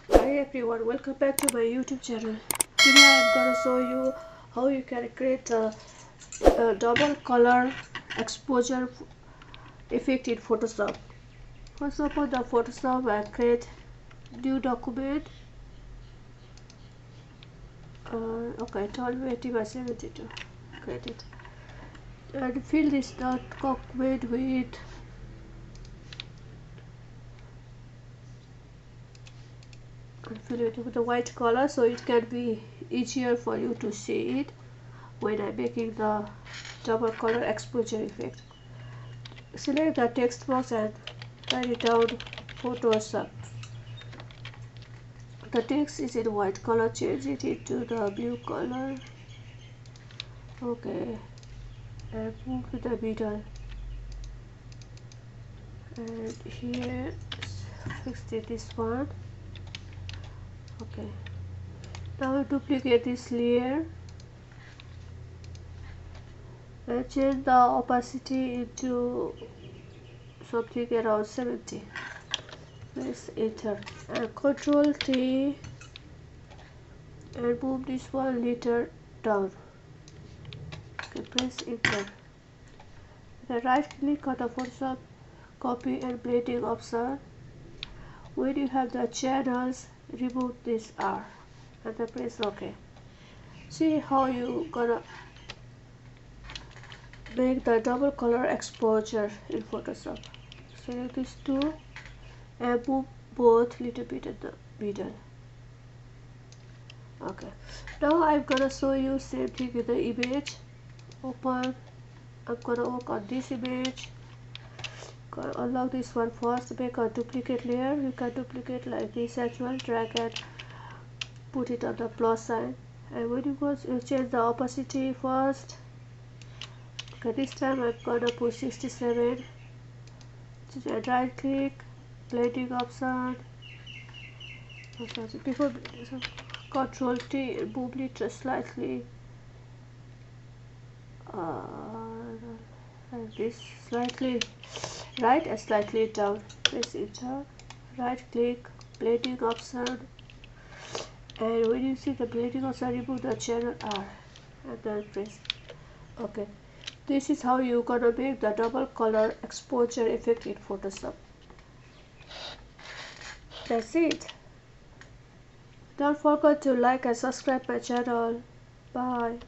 Hi everyone, welcome back to my YouTube channel. Today I'm gonna show you how you can create a double color exposure effect in Photoshop. First open the Photoshop and create new document. Okay, 1280 by 72. Create it. And fill this document with the white color so it can be easier for you to see it when I'm making the double color exposure effect. Select the text box and write it down Photoshop. The text is in white color, change it into the blue color. Okay, and move to the middle. And here, fix this one. Okay, now duplicate this layer and change the opacity into something around 70. Press enter and Control T and move this one little down. Okay, press enter. Then right click on the Photoshop copy and blending option. When you have the channels, remove this R and then press OK. See how you gonna make the double color exposure in Photoshop. Select these two and move both little bit in the middle. Okay, now I'm gonna show you same thing with the image. Open. I'm gonna work on this image. Gonna unlock this one first. Make a duplicate layer. You can duplicate like this as well. Drag and put it on the plus sign. And when you go, you change the opacity first. Okay, this time I'm gonna put 67. And right click, blending option. Before Control T, move it slightly. Like this, slightly right and slightly down. Press enter. Right click, blending option. And when you see the blending option, remove the channel R and then press OK. This is how you gonna make the double color exposure effect in Photoshop. That's it. Don't forget to like and subscribe my channel. Bye.